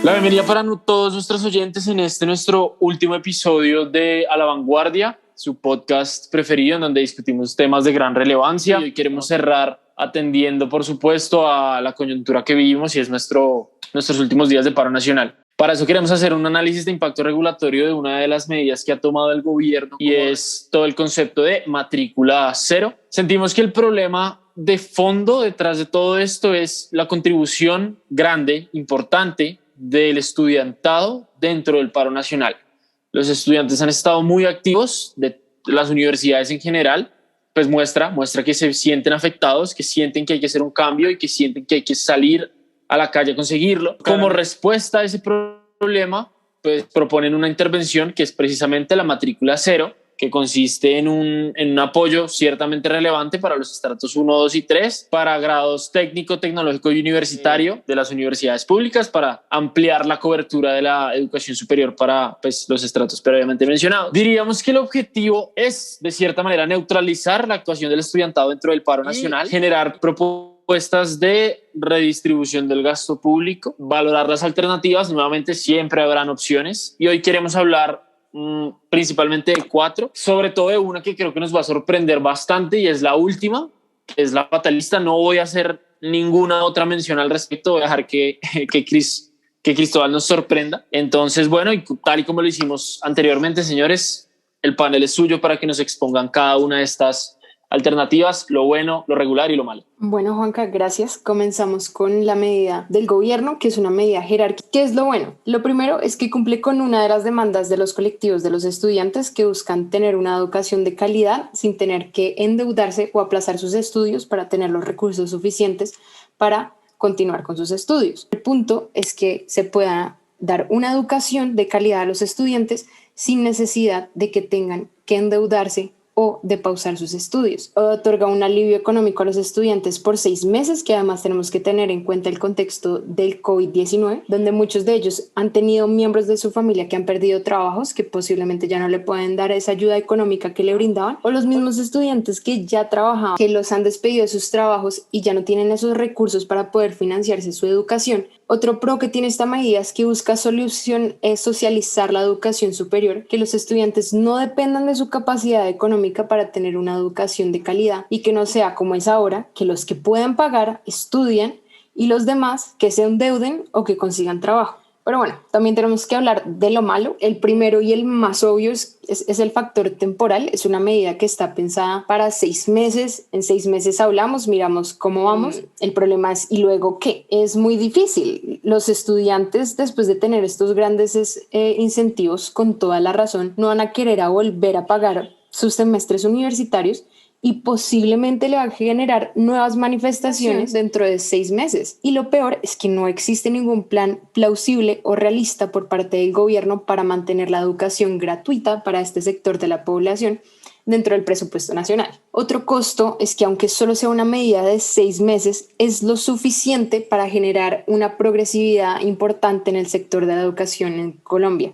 La bienvenida para todos nuestros oyentes en nuestro último episodio de A la Vanguardia, su podcast preferido en donde discutimos temas de gran relevancia. Y hoy queremos cerrar atendiendo, por supuesto, a la coyuntura que vivimos y es nuestros últimos días de paro nacional. Para eso queremos hacer un análisis de impacto regulatorio de una de las medidas que ha tomado el gobierno y es todo el concepto de matrícula cero. Sentimos que el problema de fondo detrás de todo esto es la contribución grande, importante, del estudiantado dentro del paro nacional. Los estudiantes han estado muy activos, de las universidades en general, pues muestra que se sienten afectados, que sienten que hay que hacer un cambio y que sienten que hay que salir a la calle a conseguirlo. Como respuesta a ese problema, pues proponen una intervención que es precisamente la matrícula cero, que consiste en un apoyo ciertamente relevante para los estratos 1, 2 y 3, para grados técnico, tecnológico y universitario de las universidades públicas, para ampliar la cobertura de la educación superior para los estratos previamente mencionados. Diríamos que el objetivo es, de cierta manera, neutralizar la actuación del estudiantado dentro del paro nacional, generar propuestas de redistribución del gasto público, valorar las alternativas. Nuevamente, siempre habrán opciones y hoy queremos hablar principalmente de 4, sobre todo de una que creo que nos va a sorprender bastante y es la última, que es la fatalista. No voy a hacer ninguna otra mención al respecto, voy a dejar que Cristóbal nos sorprenda. Entonces, bueno, y tal y como lo hicimos anteriormente, señores, el panel es suyo para que nos expongan cada una de estas alternativas, lo bueno, lo regular y lo malo. Bueno, Juanca, gracias. Comenzamos con la medida del gobierno, que es una medida jerárquica. ¿Qué es lo bueno? Lo primero es que cumple con una de las demandas de los colectivos de los estudiantes que buscan tener una educación de calidad sin tener que endeudarse o aplazar sus estudios para tener los recursos suficientes para continuar con sus estudios. El punto es que se pueda dar una educación de calidad a los estudiantes sin necesidad de que tengan que endeudarse o de pausar sus estudios. Otorga un alivio económico a los estudiantes por 6 meses, que además tenemos que tener en cuenta el contexto del COVID-19, donde muchos de ellos han tenido miembros de su familia que han perdido trabajos, que posiblemente ya no le pueden dar esa ayuda económica que le brindaban, o los mismos estudiantes que ya trabajaban, que los han despedido de sus trabajos y ya no tienen esos recursos para poder financiarse su educación. Otro pro que tiene esta medida es que busca solución es socializar la educación superior, que los estudiantes no dependan de su capacidad económica para tener una educación de calidad y que no sea como es ahora, que los que puedan pagar estudian y los demás que se endeuden o que consigan trabajo. Pero bueno, también tenemos que hablar de lo malo. El primero y el más obvio es el factor temporal. Es una medida que está pensada para 6 meses. En 6 meses hablamos, miramos cómo vamos. El problema es, ¿y luego qué? Es muy difícil. Los estudiantes, después de tener estos grandes incentivos, con toda la razón, no van a querer volver a pagar sus semestres universitarios y posiblemente le va a generar nuevas manifestaciones dentro de 6 meses. Y lo peor es que no existe ningún plan plausible o realista por parte del gobierno para mantener la educación gratuita para este sector de la población dentro del presupuesto nacional. Otro costo es que aunque solo sea una medida de 6 meses, es lo suficiente para generar una progresividad importante en el sector de la educación en Colombia.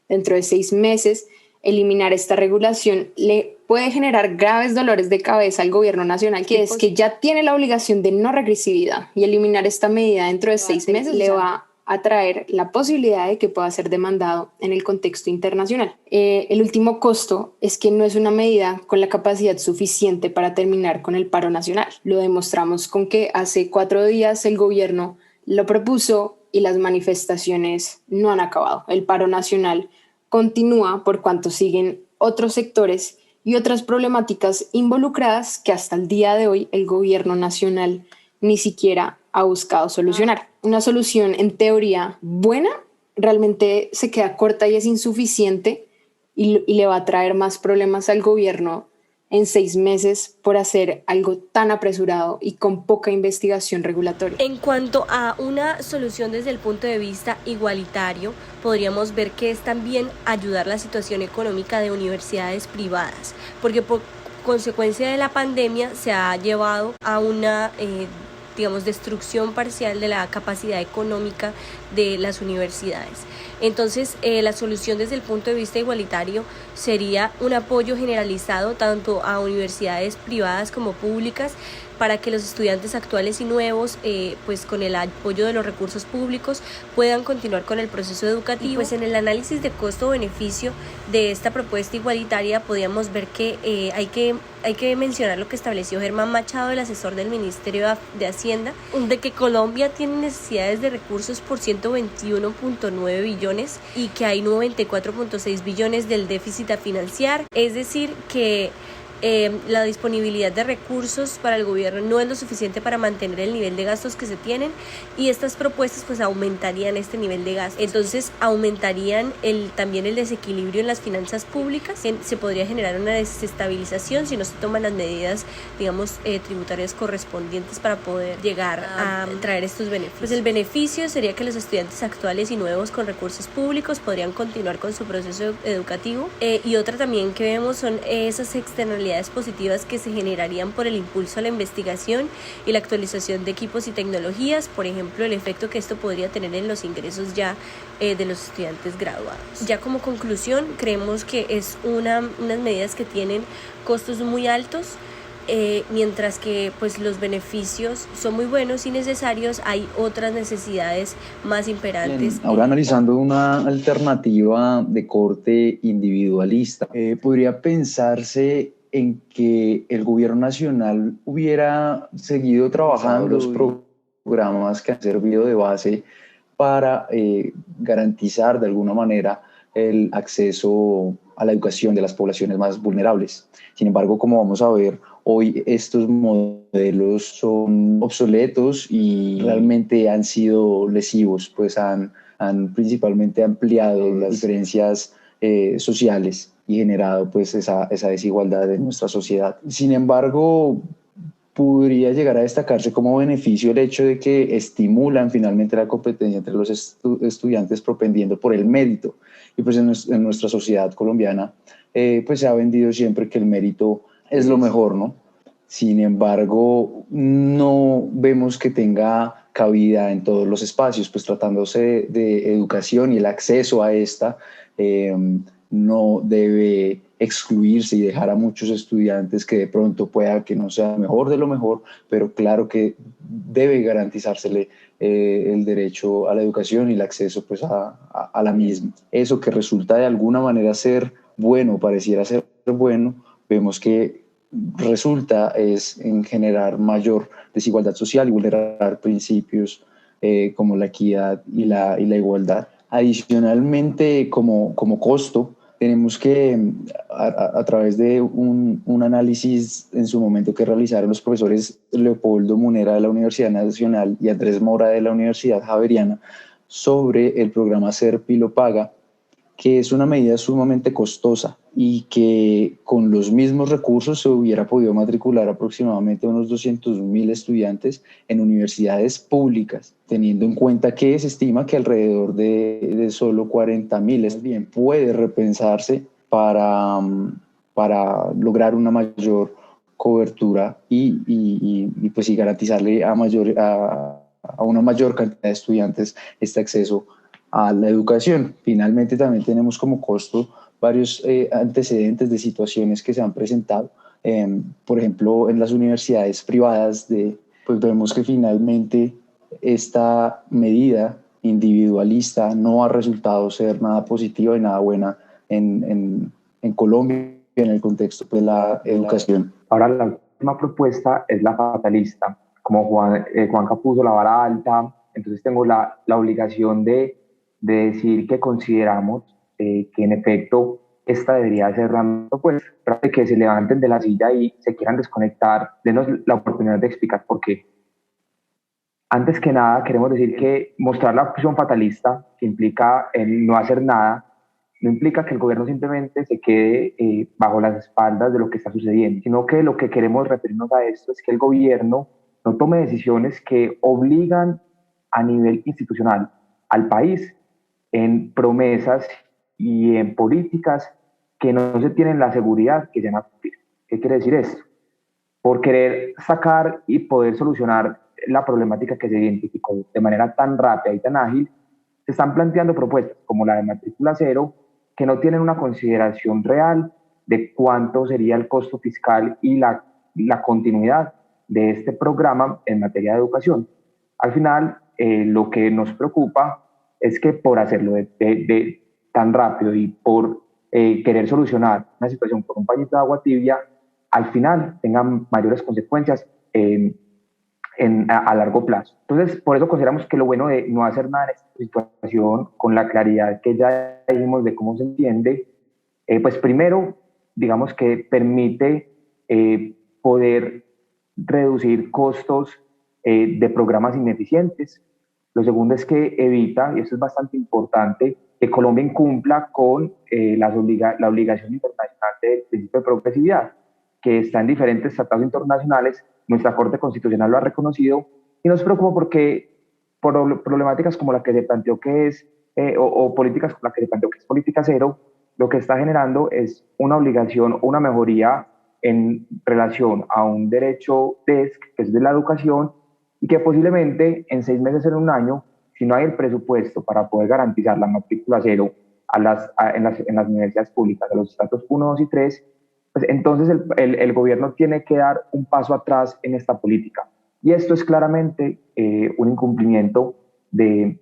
Dentro de 6 meses, eliminar esta regulación le puede generar graves dolores de cabeza al gobierno nacional, que es que ya tiene la obligación de no regresividad, y eliminar esta medida dentro de 6 meses le va a traer la posibilidad de que pueda ser demandado en el contexto internacional. El último costo es que no es una medida con la capacidad suficiente para terminar con el paro nacional. Lo demostramos con que hace 4 días el gobierno lo propuso y las manifestaciones no han acabado. El paro nacional continúa por cuanto siguen otros sectores y otras problemáticas involucradas que hasta el día de hoy el gobierno nacional ni siquiera ha buscado solucionar. Una solución en teoría buena realmente se queda corta y es insuficiente y le va a traer más problemas al gobierno en 6 meses por hacer algo tan apresurado y con poca investigación regulatoria. En cuanto a una solución desde el punto de vista igualitario, podríamos ver que es también ayudar la situación económica de universidades privadas, porque por consecuencia de la pandemia se ha llevado a una destrucción parcial de la capacidad económica de las universidades. Entonces, la solución desde el punto de vista igualitario sería un apoyo generalizado tanto a universidades privadas como públicas para que los estudiantes actuales y nuevos, pues con el apoyo de los recursos públicos, puedan continuar con el proceso educativo. Y pues en el análisis de costo-beneficio de esta propuesta igualitaria podíamos ver que hay que mencionar lo que estableció Germán Machado, el asesor del Ministerio de Hacienda, de que Colombia tiene necesidades de recursos por 121.9 billones y que hay 94.6 billones del déficit a financiar, es decir que la disponibilidad de recursos para el gobierno no es lo suficiente para mantener el nivel de gastos que se tienen, y estas propuestas pues aumentarían este nivel de gastos. Entonces aumentarían también el desequilibrio en las finanzas públicas. Se podría generar una desestabilización si no se toman las medidas, digamos, tributarias correspondientes para poder llegar a traer estos beneficios. Pues el beneficio sería que los estudiantes actuales y nuevos con recursos públicos podrían continuar con su proceso educativo, y otra también que vemos son esas externalidades positivas que se generarían por el impulso a la investigación y la actualización de equipos y tecnologías, por ejemplo, el efecto que esto podría tener en los ingresos ya de los estudiantes graduados. Ya como conclusión, creemos que es unas medidas que tienen costos muy altos, mientras que pues los beneficios son muy buenos y necesarios, hay otras necesidades más imperantes. Bien, ahora analizando una alternativa de corte individualista, podría pensarse en que el gobierno nacional hubiera seguido trabajando los programas que han servido de base para garantizar de alguna manera el acceso a la educación de las poblaciones más vulnerables. Sin embargo, como vamos a ver, hoy estos modelos son obsoletos y realmente han sido lesivos, pues han principalmente ampliado las diferencias sociales y generado pues esa desigualdad en nuestra sociedad. Sin embargo, podría llegar a destacarse como beneficio el hecho de que estimulan finalmente la competencia entre los estudiantes propendiendo por el mérito. Y pues en nuestra sociedad colombiana pues se ha vendido siempre que el mérito es lo mejor, ¿no? Sin embargo, no vemos que tenga cabida en todos los espacios, pues tratándose de educación y el acceso a esta, no debe excluirse y dejar a muchos estudiantes que de pronto pueda que no sea mejor de lo mejor, pero claro que debe garantizársele el derecho a la educación y el acceso pues a la misma. Eso que resulta de alguna manera ser bueno, pareciera ser bueno, vemos que resulta es en generar mayor desigualdad social y vulnerar principios como la equidad y la igualdad. Adicionalmente, como costo, tenemos que, a través de un análisis en su momento que realizaron los profesores Leopoldo Munera de la Universidad Nacional y Andrés Mora de la Universidad Javeriana sobre el programa Ser Pilo Paga, que es una medida sumamente costosa y que con los mismos recursos se hubiera podido matricular aproximadamente unos 200.000 estudiantes en universidades públicas, teniendo en cuenta que se estima que alrededor de solo 40.000, es bien, puede repensarse para lograr una mayor cobertura y pues y garantizarle a una mayor cantidad de estudiantes este acceso a la educación. Finalmente también tenemos como costo varios antecedentes de situaciones que se han presentado. Por ejemplo, en las universidades privadas, pues vemos que finalmente esta medida individualista no ha resultado ser nada positiva y nada buena en Colombia en el contexto de la educación. Ahora la última propuesta es la fatalista. Como Juanca puso la vara alta, entonces tengo la obligación de decir que consideramos que en efecto esta debería ser la propuesta, pero de que se levanten de la silla y se quieran desconectar, denos la oportunidad de explicar por qué. Antes que nada, queremos decir que mostrar la opción fatalista, que implica el no hacer nada, no implica que el gobierno simplemente se quede bajo las espaldas de lo que está sucediendo, sino que lo que queremos referirnos a esto es que el gobierno no tome decisiones que obligan a nivel institucional al país en promesas y en políticas que no se tienen la seguridad que se van a cumplir. ¿Qué quiere decir esto? Por querer sacar y poder solucionar la problemática que se identificó de manera tan rápida y tan ágil, se están planteando propuestas como la de matrícula cero, que no tienen una consideración real de cuánto sería el costo fiscal y la continuidad de este programa en materia de educación. Al final, lo que nos preocupa es que por hacerlo de tan rápido y por querer solucionar una situación con un pañito de agua tibia, al final tengan mayores consecuencias a largo plazo. Entonces, por eso consideramos que lo bueno de no hacer nada en esta situación, con la claridad que ya dijimos de cómo se entiende, pues primero, digamos que permite poder reducir costos de programas ineficientes. Lo segundo es que evita, y eso es bastante importante, que Colombia incumpla con la obligación internacional del principio de progresividad, que está en diferentes tratados internacionales. Nuestra Corte Constitucional lo ha reconocido y nos preocupa porque por problemáticas como la que se planteó que es, o políticas como la que se planteó que es política cero, lo que está generando es una obligación o una mejoría en relación a un derecho DESC, que es de la educación, y que posiblemente en 6 meses, en un año, si no hay el presupuesto para poder garantizar la matrícula cero en las universidades públicas, a los estratos 1, 2 y 3, pues entonces el gobierno tiene que dar un paso atrás en esta política. Y esto es claramente un incumplimiento de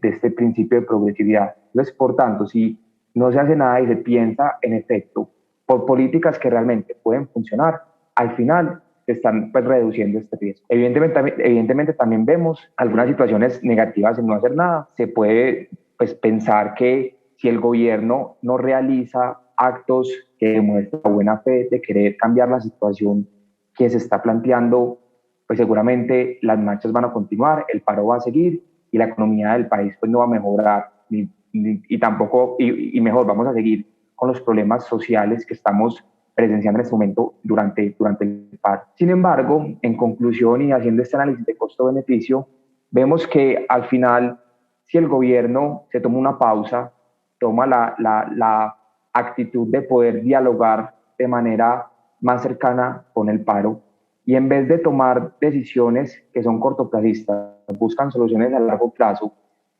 este principio de progresividad. Entonces, por tanto, si no se hace nada y se piensa en efecto por políticas que realmente pueden funcionar, al final se están pues reduciendo este riesgo. Evidentemente también vemos algunas situaciones negativas en no hacer nada. Se puede pues pensar que si el gobierno no realiza actos que demuestran buena fe de querer cambiar la situación que se está planteando, pues seguramente las marchas van a continuar, el paro va a seguir y la economía del país pues no va a mejorar y tampoco, y mejor, vamos a seguir con los problemas sociales que estamos presenciando en este momento durante el paro. Sin embargo, en conclusión y haciendo este análisis de costo-beneficio, vemos que al final, si el gobierno se toma una pausa, toma la actitud de poder dialogar de manera más cercana con el paro y en vez de tomar decisiones que son cortoplacistas, buscan soluciones a largo plazo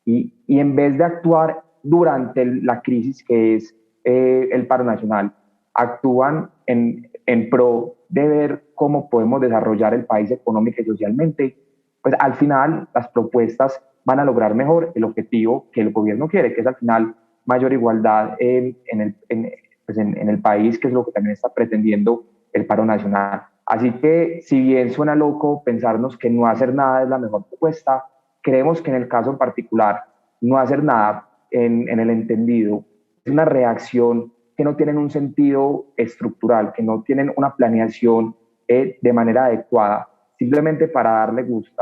y en vez de actuar durante la crisis que es el paro nacional, actúan en pro de ver cómo podemos desarrollar el país económica y socialmente, pues al final las propuestas van a lograr mejor el objetivo que el gobierno quiere, que es al final mayor igualdad en el país, que es lo que también está pretendiendo el paro nacional. Así que, si bien suena loco pensarnos que no hacer nada es la mejor propuesta, creemos que en el caso en particular, no hacer nada en el entendido es una reacción que no tienen un sentido estructural, que no tienen una planeación de manera adecuada, simplemente para darle gusto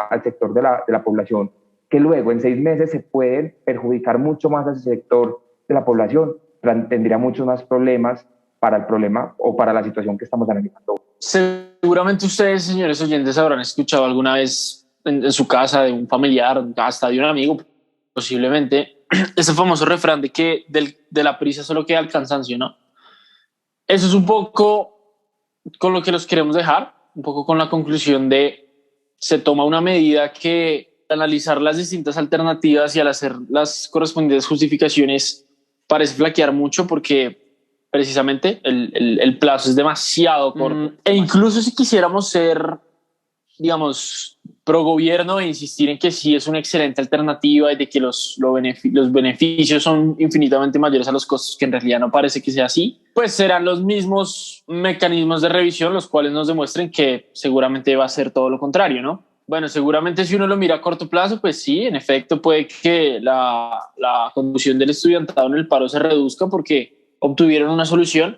al sector de la población, que luego en 6 meses se pueden perjudicar mucho más a ese sector de la población, tendría muchos más problemas para el problema o para la situación que estamos analizando. Seguramente ustedes, señores oyentes, habrán escuchado alguna vez en su casa de un familiar, hasta de un amigo, posiblemente, ese famoso refrán de que de la prisa solo queda el cansancio, ¿no? Eso es un poco con lo que los queremos dejar, un poco con la conclusión de se toma una medida que al analizar las distintas alternativas y al hacer las correspondientes justificaciones parece flaquear mucho porque precisamente el plazo es demasiado corto. E incluso si quisiéramos ser, digamos, pro gobierno e insistir en que sí es una excelente alternativa y de que los beneficios son infinitamente mayores a los costos, que en realidad no parece que sea así, pues serán los mismos mecanismos de revisión los cuales nos demuestren que seguramente va a ser todo lo contrario, ¿no? Bueno, seguramente si uno lo mira a corto plazo, pues sí, en efecto puede que la conducción del estudiantado en el paro se reduzca porque obtuvieron una solución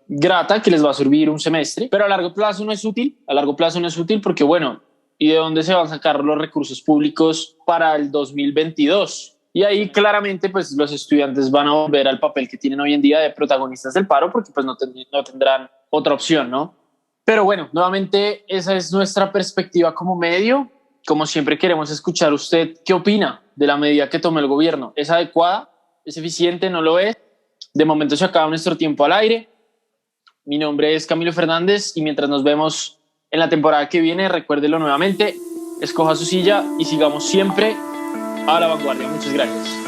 grata que les va a servir un semestre, pero a largo plazo no es útil. A largo plazo no es útil porque, bueno, ¿y de dónde se van a sacar los recursos públicos para el 2022? Y ahí claramente pues los estudiantes van a volver al papel que tienen hoy en día de protagonistas del paro porque pues no tendrán otra opción, ¿no? Pero bueno, nuevamente esa es nuestra perspectiva como medio. Como siempre queremos escuchar usted qué opina de la medida que tome el gobierno. ¿Es adecuada? ¿Es eficiente? ¿No lo es? De momento se acaba nuestro tiempo al aire. Mi nombre es Camilo Fernández y mientras nos vemos en la temporada que viene, recuérdelo nuevamente, escoja su silla y sigamos siempre a la vanguardia. Muchas gracias.